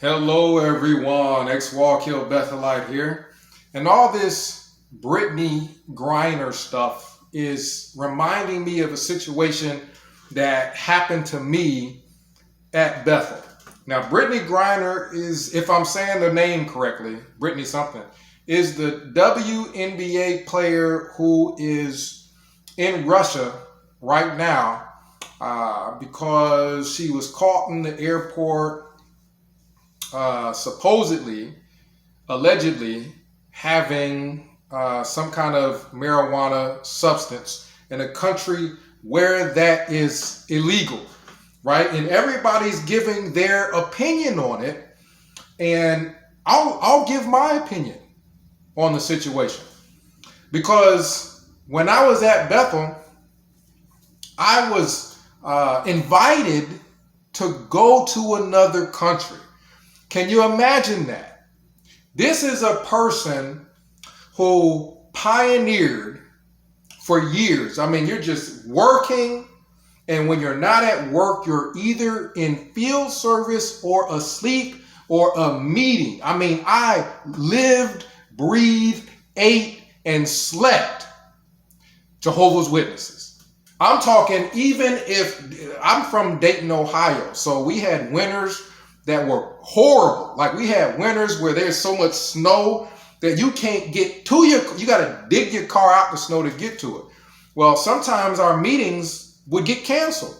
Hello everyone, ex-Wallkill Bethelite here. And all this Brittany Griner stuff is reminding me of a situation that happened to me at Bethel. Now, Brittany Griner is, if I'm saying the name correctly, Brittany something, is the WNBA player who is in Russia right now because she was caught in the airport allegedly having some kind of marijuana substance in a country where that is illegal, right? And everybody's giving their opinion on it, and I'll give my opinion on the situation. Because when I was at Bethel, I was invited to go to another country. Can you imagine that? This is a person who pioneered for years. I mean, you're just working, and when you're not at work, you're either in field service or asleep or a meeting. I mean, I lived, breathed, ate, and slept Jehovah's Witnesses. I'm talking, even if I'm from Dayton, Ohio, so we had winters that were horrible. Like, we had winters where there's so much snow that you can't get to you got to dig your car out the snow to get to it. Well, sometimes our meetings would get canceled.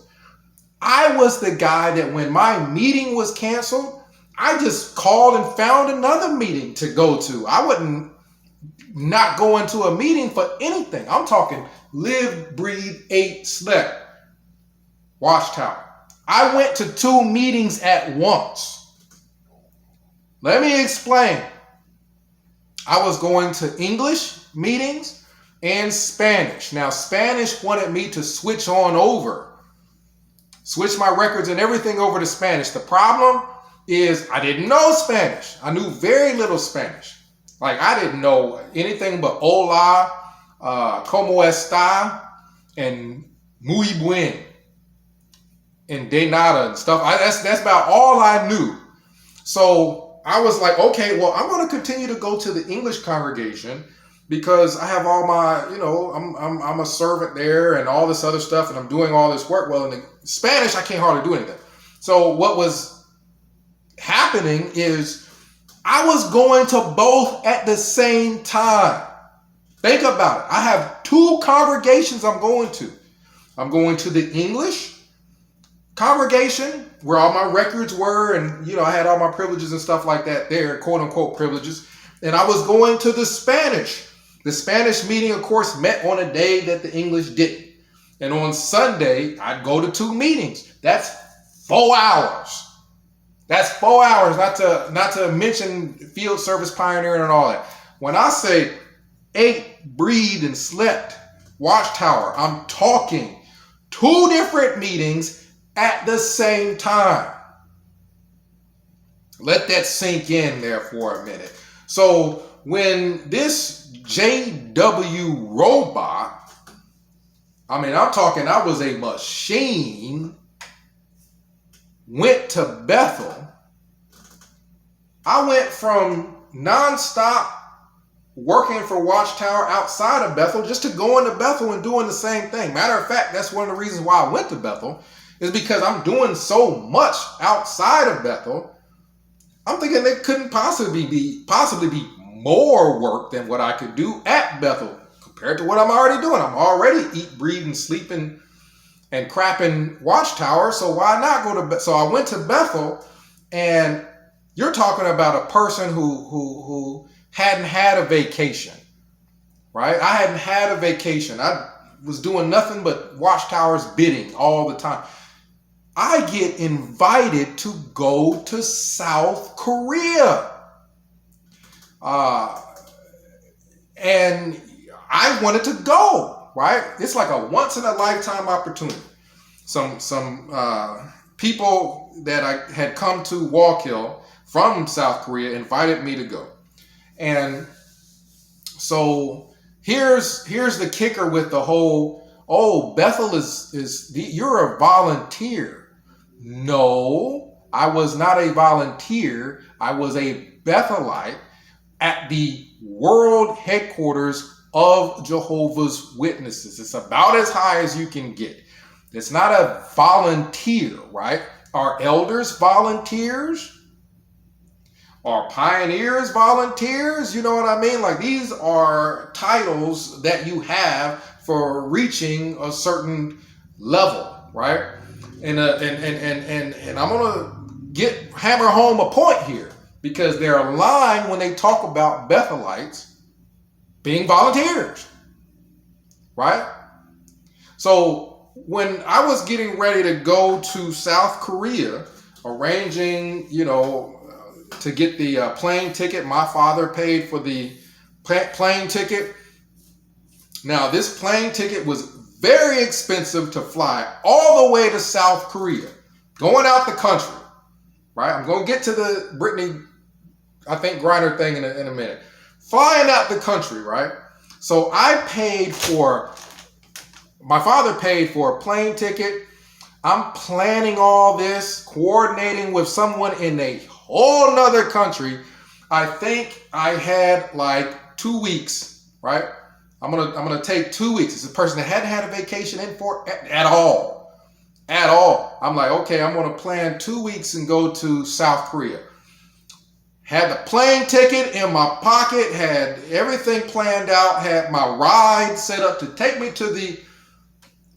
I was the guy that when my meeting was canceled, I just called and found another meeting to go to. I wouldn't not go into a meeting for anything. I'm talking lived, breathed, ate, slept. Watchtower. I went to 2 meetings at once. Let me explain. I was going to English meetings and Spanish. Now, Spanish wanted me to switch my records and everything over to Spanish. The problem is I didn't know Spanish. I knew very little Spanish. Like, I didn't know anything but hola, como está, and muy bien, and de nada and stuff. That's about all I knew. So I was like, okay, well, I'm going to continue to go to the English congregation because I have all my, I'm a servant there and all this other stuff, and I'm doing all this work. Well, in the Spanish, I can't hardly do anything. So what was happening is I was going to both at the same time. Think about it. I have 2 congregations I'm going to. I'm going to the English congregation where all my records were, and I had all my privileges and stuff like that there, quote unquote privileges. And I was going to the Spanish. The Spanish meeting, of course, met on a day that the English didn't. And on Sunday, I'd go to 2 meetings. That's 4 hours. That's 4 hours, not to mention field service pioneering and all that. When I say ate, breathed, and slept, Watchtower, I'm talking 2 different meetings at the same time. Let that sink in there for a minute. So when this JW robot, I'm talking, I was a machine, went to Bethel, I went from nonstop working for Watchtower outside of Bethel just to going to Bethel and doing the same thing. Matter of fact, that's one of the reasons why I went to Bethel, is because I'm doing so much outside of Bethel. I'm thinking there couldn't possibly be more work than what I could do at Bethel compared to what I'm already doing. I'm already eat, breathing, sleeping, and crapping Watchtower, so why not go to Bethel? So I went to Bethel, and you're talking about a person who hadn't had a vacation, right? I hadn't had a vacation. I was doing nothing but Watchtower's bidding all the time. I get invited to go to South Korea. And I wanted to go, right? It's like a once in a lifetime opportunity. Some people that I had come to Wallkill from South Korea invited me to go. And so here's the kicker with the whole, Bethel is you're a volunteer. No, I was not a volunteer. I was a Bethelite at the world headquarters of Jehovah's Witnesses. It's about as high as you can get. It's not a volunteer, right? Are elders volunteers? Are pioneers volunteers? You know what I mean? Like, these are titles that you have for reaching a certain level, right? And I'm gonna hammer home a point here, because they're lying when they talk about Bethelites being volunteers, right? So when I was getting ready to go to South Korea, arranging, to get the plane ticket, my father paid for the plane ticket. Now, this plane ticket was very expensive to fly all the way to South Korea, going out the country, right? I'm going to get to the Brittany, I think, Griner thing in a minute. Flying out the country, right? So my father paid for a plane ticket. I'm planning all this, coordinating with someone in a whole nother country. I think I had like 2 weeks, right? I'm gonna take 2 weeks. It's a person that hadn't had a vacation in for at all. I'm like, okay, I'm gonna plan 2 weeks and go to South Korea. Had the plane ticket in my pocket, had everything planned out, had my ride set up to take me to the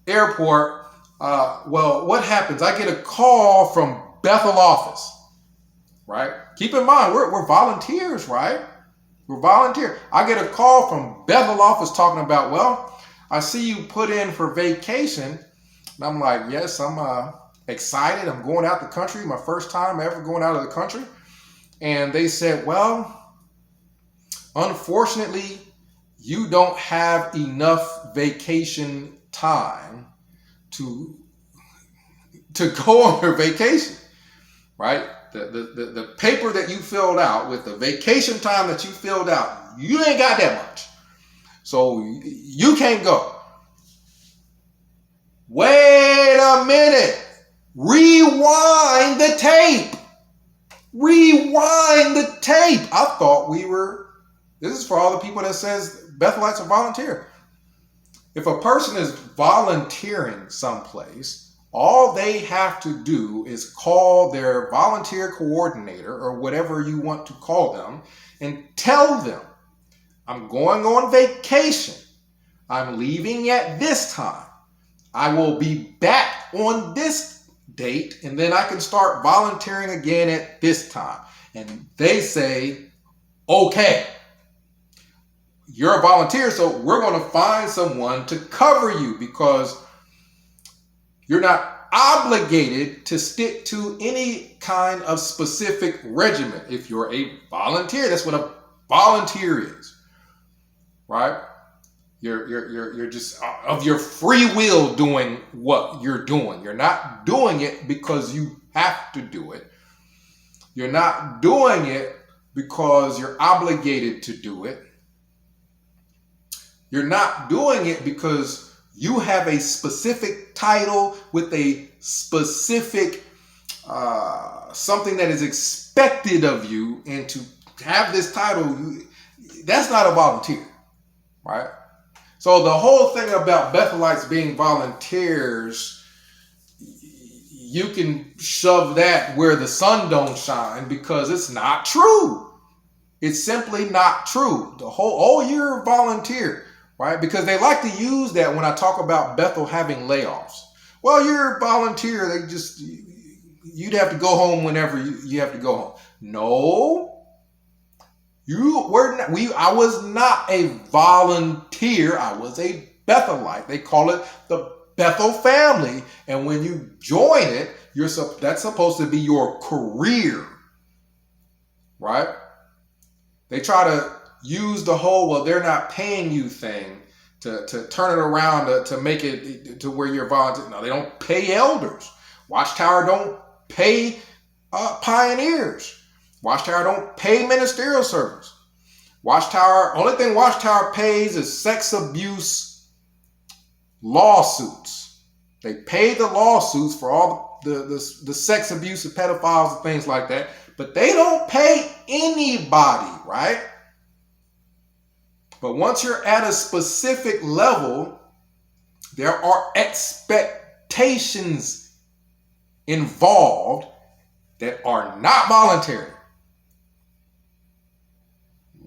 airport. Well, what happens? I get a call from Bethel office, right? Keep in mind, we're volunteers, right? We're volunteers. I get a call from Bethel office talking about, well, I see you put in for vacation. And I'm like, yes, I'm excited. I'm going out the country. My first time ever going out of the country. And they said, well, unfortunately, you don't have enough vacation time to go on your vacation, right? The paper that you filled out with the vacation time that you filled out, you ain't got that much. So you can't go. Wait a minute. Rewind the tape. I thought this is for all the people that says Bethelites are volunteer. If a person is volunteering someplace, all they have to do is call their volunteer coordinator, or whatever you want to call them, and tell them, I'm going on vacation. I'm leaving at this time. I will be back on this date, and then I can start volunteering again at this time. And they say, okay, you're a volunteer, so we're going to find someone to cover you, because you're not obligated to stick to any kind of specific regimen. If you're a volunteer, that's what a volunteer is, right? You're just of your free will doing what you're doing. You're not doing it because you have to do it. You're not doing it because you're obligated to do it. You're not doing it because you have a specific title with a specific something that is expected of you, and to have this title, that's not a volunteer, right? So the whole thing about Bethelites being volunteers, you can shove that where the sun don't shine, because it's not true. It's simply not true. You're a volunteer. Right? Because they like to use that when I talk about Bethel having layoffs. Well, you're a volunteer. You'd have to go home whenever you have to go home. No, I was not a volunteer. I was a Bethelite. They call it the Bethel family. And when you join it, that's supposed to be your career, right? They try to use the whole, well, they're not paying you thing to turn it around to make it to where you're volunteer. No, they don't pay elders. Watchtower don't pay pioneers. Watchtower don't pay ministerial servants. Only thing Watchtower pays is sex abuse lawsuits. They pay the lawsuits for all the sex abuse of pedophiles and things like that, but they don't pay anybody, right? But once you're at a specific level, there are expectations involved that are not voluntary.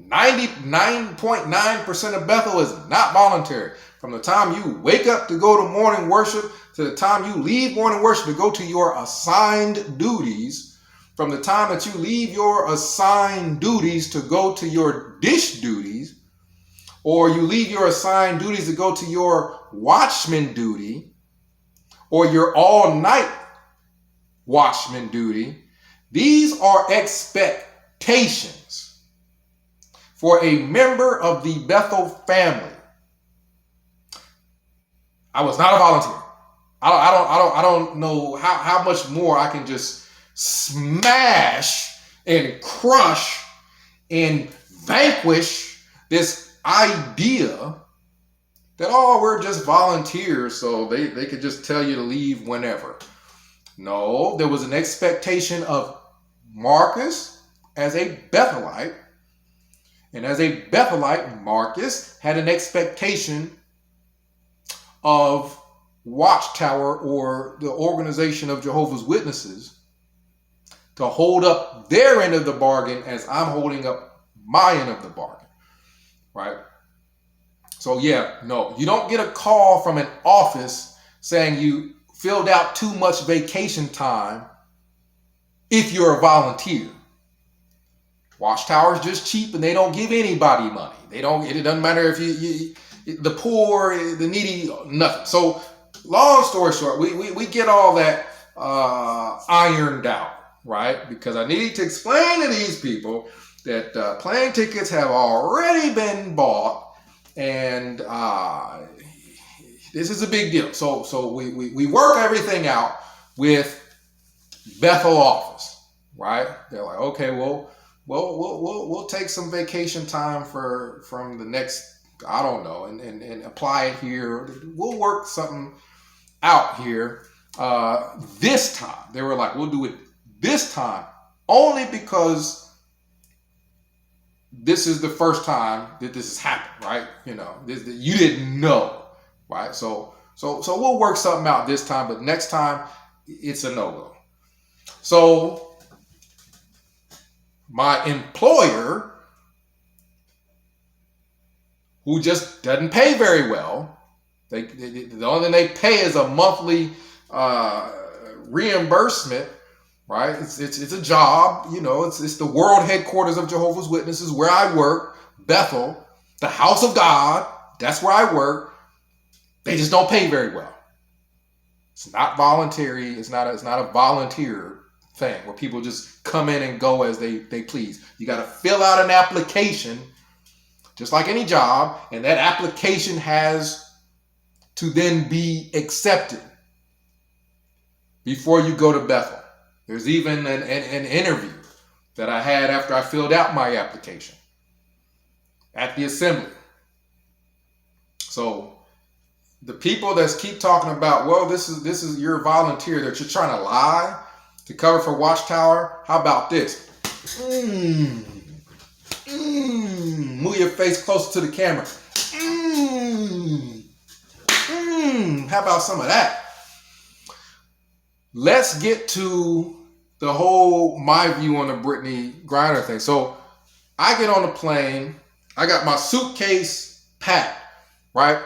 99.9% of Bethel is not voluntary. From the time you wake up to go to morning worship to the time you leave morning worship to go to your assigned duties, from the time that you leave your assigned duties to go to your dish duties, or you leave your assigned duties to go to your watchman duty, or your all-night watchman duty, these are expectations for a member of the Bethel family. I was not a volunteer. I don't know how much more I can just smash and crush and vanquish this idea that, oh, we're just volunteers, so they could just tell you to leave whenever. No, there was an expectation of Marcus as a Bethelite. And as a Bethelite, Marcus had an expectation of Watchtower, or the Organization of Jehovah's Witnesses, to hold up their end of the bargain as I'm holding up my end of the bargain, right? So yeah, no, you don't get a call from an office saying you filled out too much vacation time if you're a volunteer. Watchtower is just cheap and they don't give anybody money. It doesn't matter if you the poor, the needy, nothing. So long story short, we get all that ironed out, right? Because I need to explain to these people that plane tickets have already been bought, and this is a big deal. So we work everything out with Bethel office, right? They're like, okay, we'll take some vacation time from the next, I don't know, and apply it here. We'll work something out here. This time, they were like, we'll do it this time only because this is the first time that this has happened, right? You know, you didn't know, right? So we'll work something out this time, but next time it's a no-go. So my employer, who just doesn't pay very well, the only thing they pay is a monthly reimbursement, right? It's a job, you know. It's the world headquarters of Jehovah's Witnesses, where I work, Bethel, the house of God. That's where I work. They just don't pay very well. It's not voluntary. It's not a volunteer thing where people just come in and go as they please. You got to fill out an application, just like any job, and that application has to then be accepted before you go to Bethel. There's even an interview that I had after I filled out my application at the assembly. So the people that keep talking about, well, this is your volunteer, that you're trying to lie to cover for Watchtower. How about this? Move your face closer to the camera. How about some of that? Let's get to the whole, my view on the Brittany Griner thing. So I get on the plane. I got my suitcase packed, right?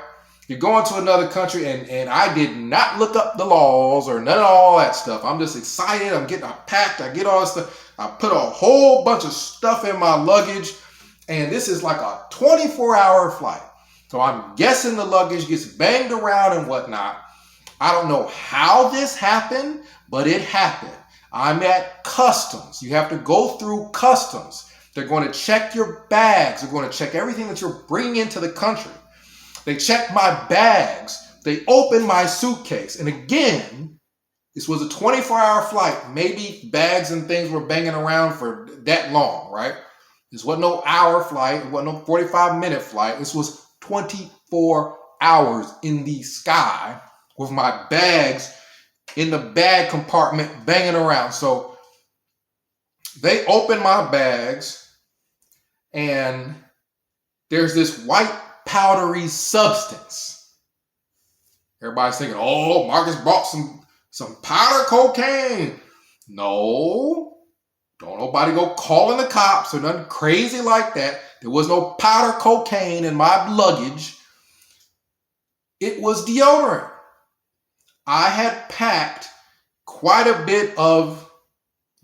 You're going to another country, and I did not look up the laws or none of all that stuff. I'm just excited. I packed. I get all this stuff. I put a whole bunch of stuff in my luggage, and this is like a 24-hour flight. So I'm guessing the luggage gets banged around and whatnot. I don't know how this happened, but it happened. I'm at customs. You have to go through customs. They're going to check your bags. They're going to check everything that you're bringing into the country. They checked my bags. They opened my suitcase. And again, this was a 24-hour flight. Maybe bags and things were banging around for that long, right? This wasn't no hour flight. It wasn't no 45-minute flight. This was 24 hours in the sky with my bags in the bag compartment banging around. So they open my bags, and there's this white powdery substance. Everybody's thinking, oh, Marcus brought some powder cocaine. No, don't nobody go calling the cops or nothing crazy like that. There was no powder cocaine in my luggage. It was deodorant. I had packed quite a bit of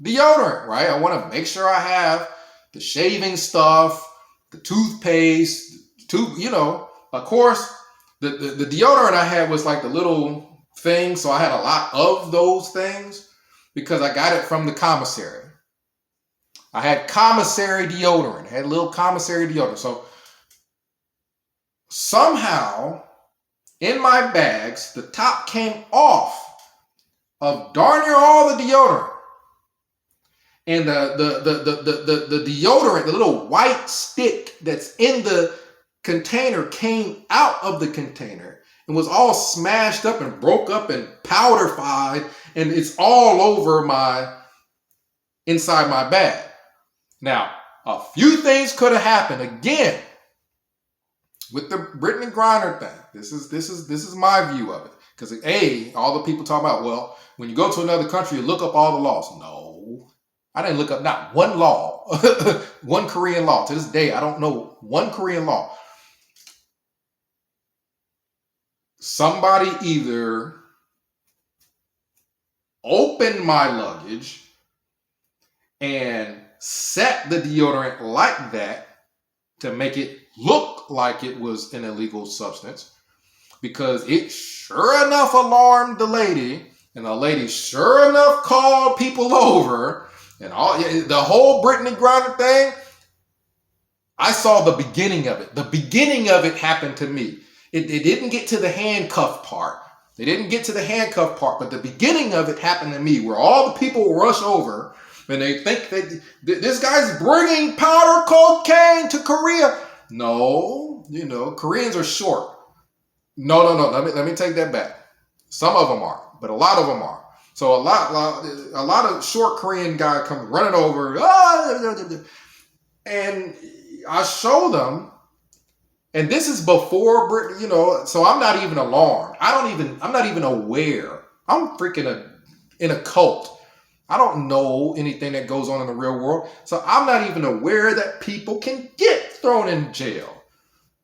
deodorant, right? I want to make sure I have the shaving stuff, the toothpaste, of course, the deodorant I had was like the little thing. So I had a lot of those things because I got it from the commissary. I had commissary deodorant. I had a little commissary deodorant. So somehow in my bags, the top came off of darn near all the deodorant. And the deodorant, the little white stick that's in the container came out of the container and was all smashed up and broke up and powderified, and it's all over inside my bag. Now, a few things could have happened again with the Brittany Griner thing. This is my view of it. Because all the people talk about, well, when you go to another country, you look up all the laws. No, I didn't look up not one law, one Korean law. To this day, I don't know one Korean law. Somebody either opened my luggage and set the deodorant like that to make it look like it was an illegal substance, because it sure enough alarmed the lady, and the lady sure enough called people over, and all the whole Brittany Griner thing. I saw the beginning of it. The beginning of it happened to me. It didn't get to the handcuff part. They didn't get to the handcuff part, but the beginning of it happened to me, where all the people rush over and they think that this guy's bringing powder cocaine to Korea. No, Koreans are short. No. Let me take that back. Some of them are, but a lot of them are. So a lot of short Korean guy come running over, and I show them. And this is before, so I'm not even alarmed. I'm not even aware. I'm freaking in a cult. I don't know anything that goes on in the real world. So I'm not even aware that people can get thrown in jail,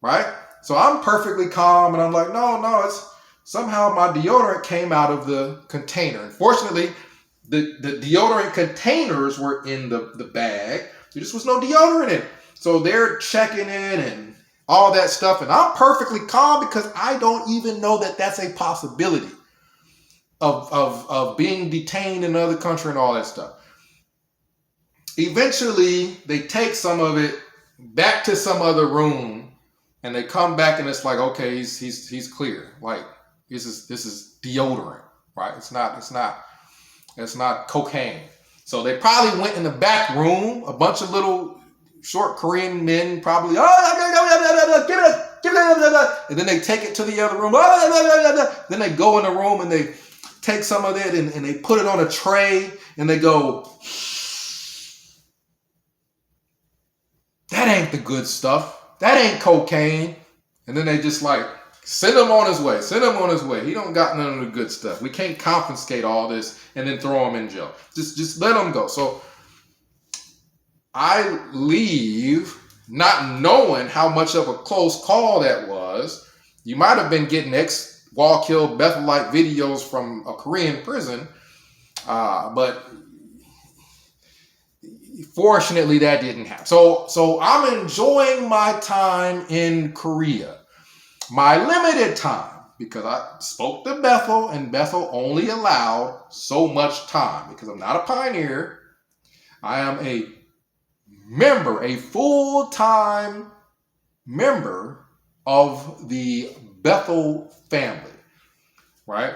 right? So I'm perfectly calm, and I'm like, no, it's somehow my deodorant came out of the container. Unfortunately, the deodorant containers were in the bag. There just was no deodorant in it. So they're checking in and all that stuff, and I'm perfectly calm because I don't even know that that's a possibility of being detained in another country and all that stuff. Eventually, they take some of it back to some other room, and they come back, and it's like, okay, he's clear. Like this is deodorant, right? It's not cocaine. So they probably went in the back room, a bunch of little short Korean men probably, give it, and then they take it to the other room. Then they go in the room and they take some of it and they put it on a tray and they go, that ain't the good stuff. That ain't cocaine. And then they just like, send him on his way. He don't got none of the good stuff. We can't confiscate all this and then throw him in jail. Just let him go. So I leave not knowing how much of a close call that was. You might have been getting ex-Wallkill Bethelite videos from a Korean prison, but fortunately that didn't happen. So I'm enjoying my time in Korea, my limited time, because I spoke to Bethel, and Bethel only allowed so much time because I'm not a pioneer. I am a full-time member of the Bethel family, right?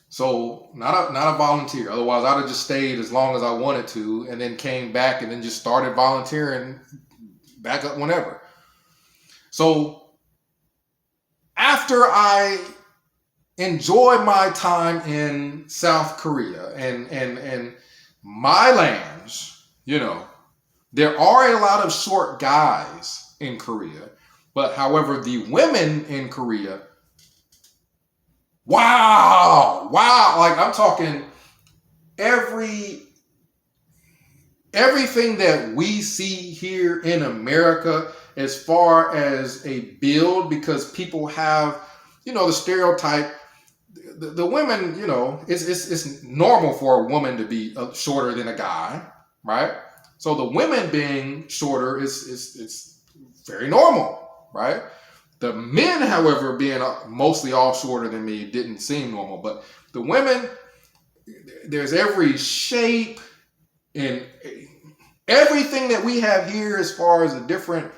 So not a volunteer. Otherwise, I'd have just stayed as long as I wanted to and then came back and then just started volunteering back up whenever. So after I enjoy my time in South Korea and my lands, there are a lot of short guys in Korea, but however, the women in Korea, wow, like I'm talking everything that we see here in America as far as a build, because people have, the stereotype, the women, it's normal for a woman to be shorter than a guy, right? So the women being shorter is very normal, right? The men, however, being mostly all shorter than me didn't seem normal, but the women, there's every shape and everything that we have here as far as the different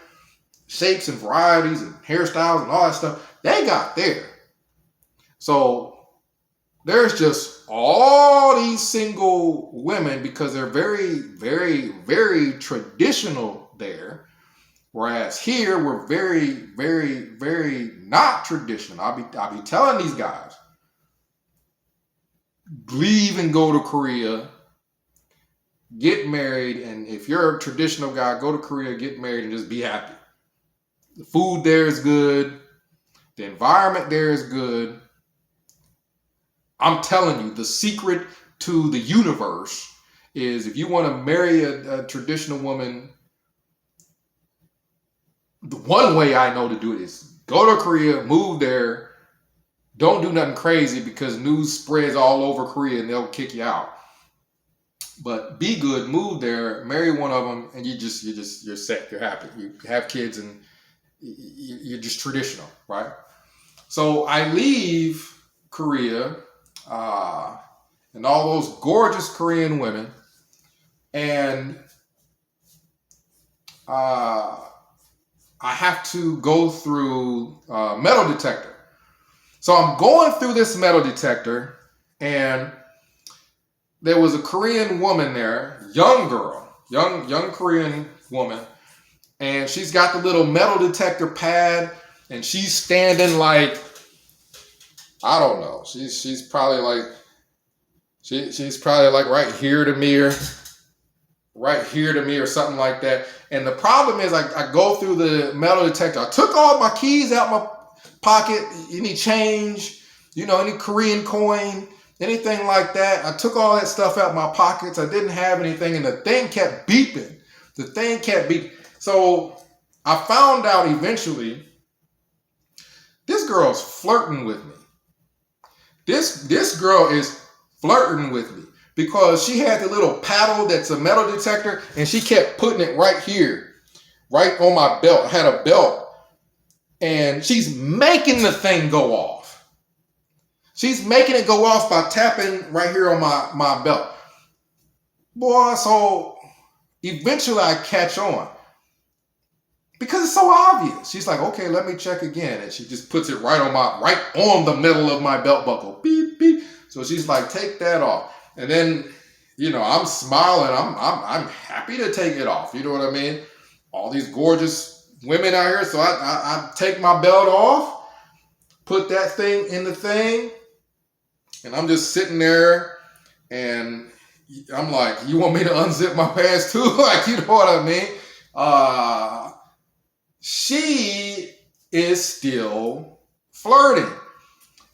shapes and varieties and hairstyles and all that stuff, they got there. So there's just all these single women because they're very, very, very traditional there. Whereas here we're very, very, very not traditional. I'll be telling these guys, leave and go to Korea, get married, and if you're a traditional guy, go to Korea, get married, and just be happy. The food there is good. The environment there is good. I'm telling you, the secret to the universe is if you want to marry a traditional woman, the one way I know to do it is go to Korea, move there, don't do nothing crazy because news spreads all over Korea and they'll kick you out. But be good, move there, marry one of them, and you're set, you're happy. You have kids and you're just traditional, right? So I leave Korea and all those gorgeous Korean women, and I have to go through a metal detector. So I'm going through this metal detector, and there was a Korean woman there, young girl, young Korean woman, and she's got the little metal detector pad, and she's standing like, I don't know, she's probably like right here to me, or something like that. And the problem is, I go through the metal detector. I took all my keys out my pocket, any change, any Korean coin, anything like that. I took all that stuff out my pockets. I didn't have anything, and the thing kept beeping. So I found out eventually this girl's flirting with me. This girl is flirting with me because she had the little paddle that's a metal detector, and she kept putting it right here, right on my belt. I had a belt, and she's making the thing go off. She's making it go off by tapping right here on my belt. Boy, so eventually I catch on because it's so obvious. She's like, okay, let me check again. And she just puts it right on the middle of my belt buckle. Beep, beep. So she's like, take that off. And then, I'm smiling. I'm happy to take it off. You know what I mean? All these gorgeous women out here. So I take my belt off, put that thing in the thing, and I'm just sitting there, and I'm like, you want me to unzip my pants too? Like, you know what I mean? She is still flirting.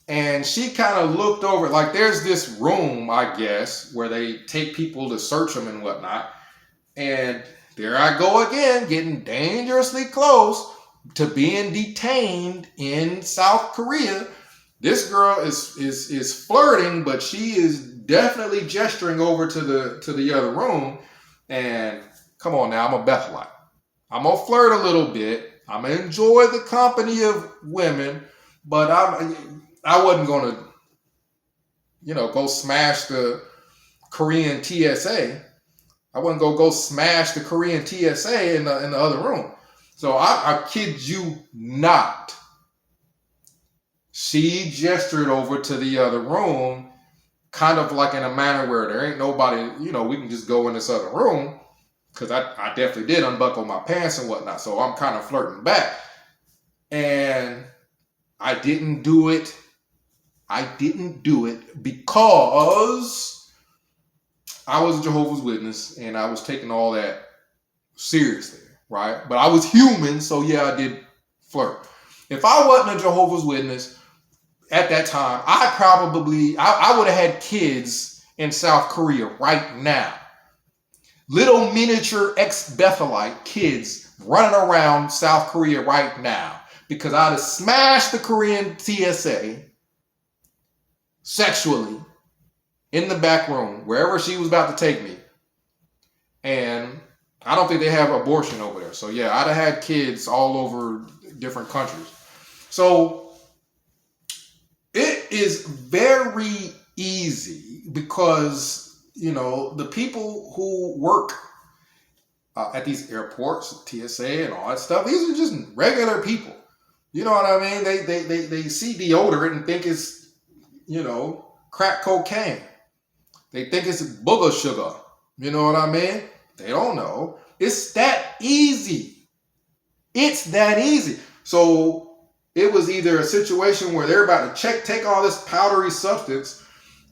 And she kind of looked over, like there's this room, I guess, where they take people to search them and whatnot. And there I go again, getting dangerously close to being detained in South Korea. This girl is flirting, but she is definitely gesturing over to the other room. And come on now, I'm a Bethelite. I'm gonna flirt a little bit. I'm gonna enjoy the company of women, but I wasn't going to, go smash the Korean TSA. I wasn't going to go smash the Korean TSA in the other room. So I kid you not. She gestured over to the other room, kind of like in a manner where there ain't nobody, we can just go in this other room. Because I definitely did unbuckle my pants and whatnot. So I'm kind of flirting back. And I didn't do it I didn't do it because I was a Jehovah's Witness and I was taking all that seriously, right? But I was human, so yeah, I did flirt. If I wasn't a Jehovah's Witness at that time, I would have had kids in South Korea right now. Little miniature ex-Bethelite kids running around South Korea right now because I'd have smashed the Korean TSA sexually in the back room, wherever she was about to take me. And I don't think they have abortion over there. So yeah, I'd have had kids all over different countries. So it is very easy because, the people who work at these airports, TSA and all that stuff, these are just regular people. You know what I mean? They see deodorant and think it's, crack cocaine. They think it's booger sugar. You know what I mean? They don't know. It's that easy. It's that easy. So it was either a situation where they're about to take all this powdery substance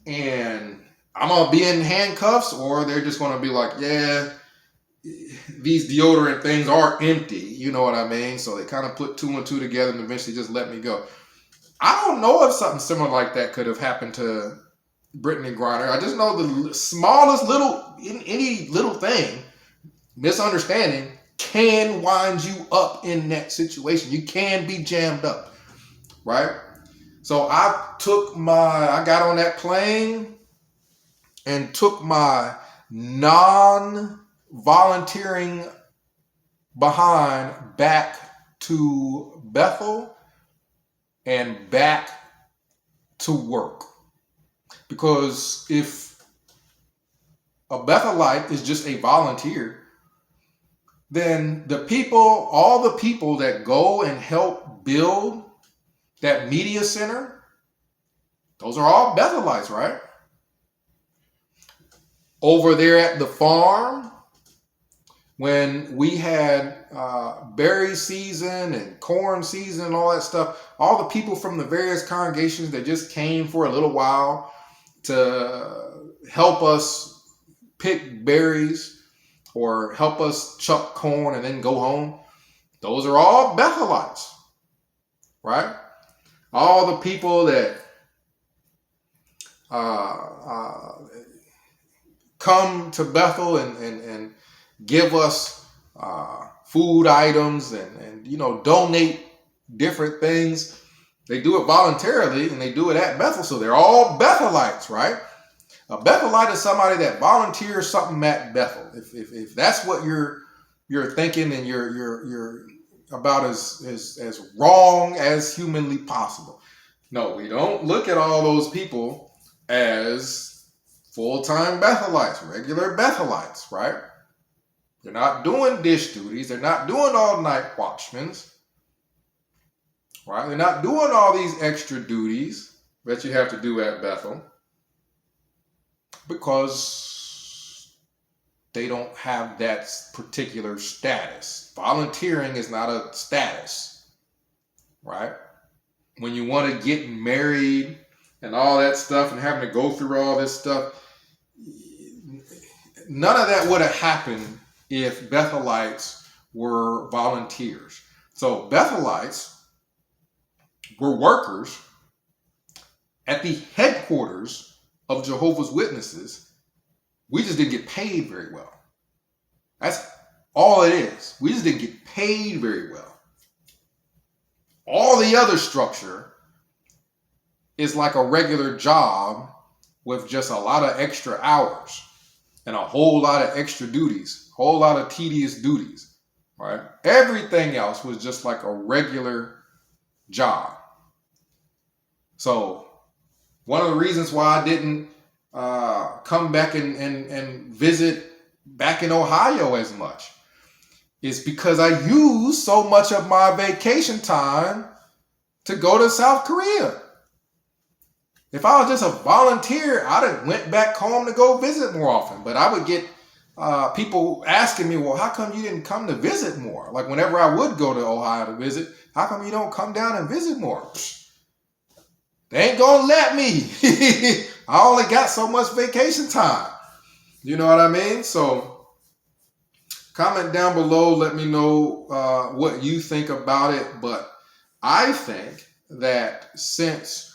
and I'm going to be in handcuffs, or they're just going to be like, yeah, these deodorant things are empty. You know what I mean? So they kind of put 2 and 2 together and eventually just let me go. I don't know if something similar like that could have happened to Brittany Griner. I just know the smallest any little thing, misunderstanding, can wind you up in that situation. You can be jammed up, right? So I got on that plane and took my non-volunteering behind back to Bethel and back to work. Because if a Bethelite is just a volunteer, then all the people that go and help build that media center, those are all Bethelites, right? Over there at the farm, when we had berry season and corn season and all that stuff, all the people from the various congregations that just came for a little while to help us pick berries or help us chuck corn and then go home, those are all Bethelites, right? All the people that come to Bethel and give us food items and donate different things. They do it voluntarily and they do it at Bethel, so they're all Bethelites, right? A Bethelite is somebody that volunteers something at Bethel. If that's what you're thinking and you're about as wrong as humanly possible. No, we don't look at all those people as full-time Bethelites, regular Bethelites, right? They're not doing dish duties. They're not doing all-night watchmen, right? They're not doing all these extra duties that you have to do at Bethel because they don't have that particular status. Volunteering is not a status, right? When you want to get married and all that stuff and having to go through all this stuff, none of that would have happened if Bethelites were volunteers. So Bethelites were workers at the headquarters of Jehovah's Witnesses. We just didn't get paid very well. That's all it is. We just didn't get paid very well. All the other structure is like a regular job with just a lot of extra hours and a whole lot of extra duties, a whole lot of tedious duties, right? Everything else was just like a regular job. So one of the reasons why I didn't come back and visit back in Ohio as much is because I used so much of my vacation time to go to South Korea. If I was just a volunteer, I'd have went back home to go visit more often. But I would get people asking me, well, how come you didn't come to visit more? Like whenever I would go to Ohio to visit, how come you don't come down and visit more? They ain't gonna let me. I only got so much vacation time. You know what I mean? So comment down below. Let me know what you think about it. But I think that since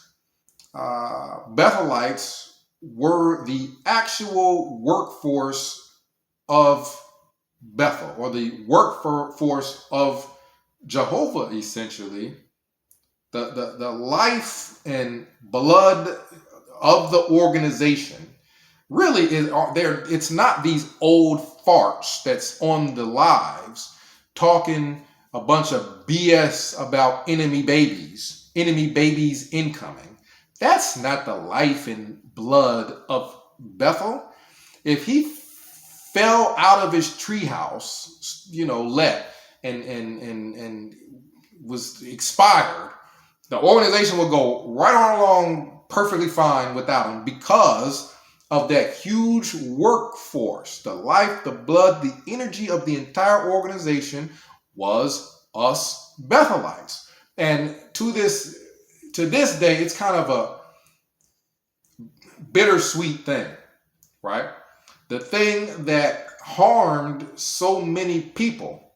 Bethelites were the actual workforce of Bethel, or the workforce of Jehovah, essentially, the life and blood of the organization really is there. It's not these old farts that's on the lives talking a bunch of BS about enemy babies incoming. That's not the life and blood of Bethel. If he fell out of his treehouse, and was expired, the organization would go right on along perfectly fine without him, because of that huge workforce. The life, the blood, the energy of the entire organization was us Bethelites. And to this day, it's kind of a bittersweet thing, right? The thing that harmed so many people,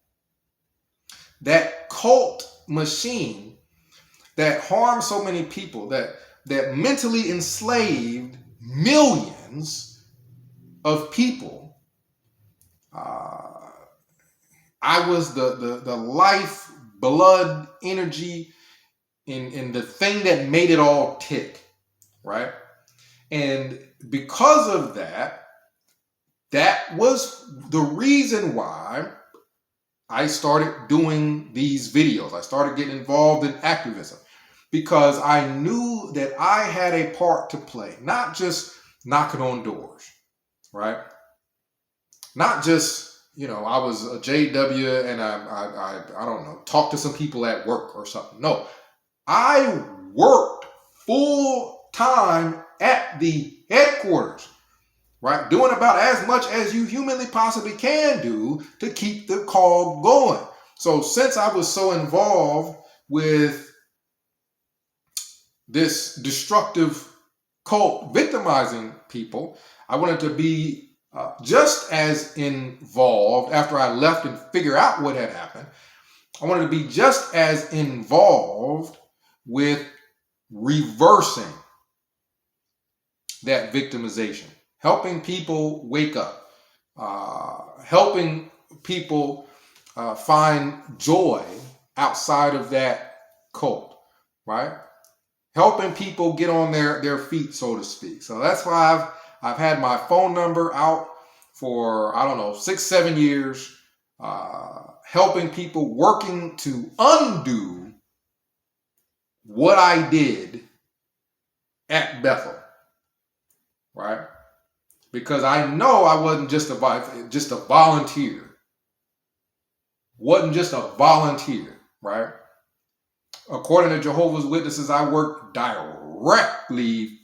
that cult machine that harmed so many people, that mentally enslaved millions of people. I was the life, blood, energy in the thing that made it all tick, right? And because of that was the reason why I started doing these videos. I started getting involved in activism, because I knew that I had a part to play, not just knocking on doors, right? Not just, I was a JW and I don't know, talked to some people at work or something. No, I worked full time at the headquarters, right? Doing about as much as you humanly possibly can do to keep the call going. So since I was so involved with this destructive cult victimizing people, I wanted to be just as involved after I left and figure out what had happened. I wanted to be just as involved with reversing that victimization, helping people wake up, helping people find joy outside of that cult, right? Helping people get on their feet, so to speak. So that's why I've had my phone number out for, 6-7 years, helping people, working to undo what I did at Bethel, right? Because I know I wasn't just a volunteer. Wasn't just a volunteer, right? According to Jehovah's Witnesses, I work directly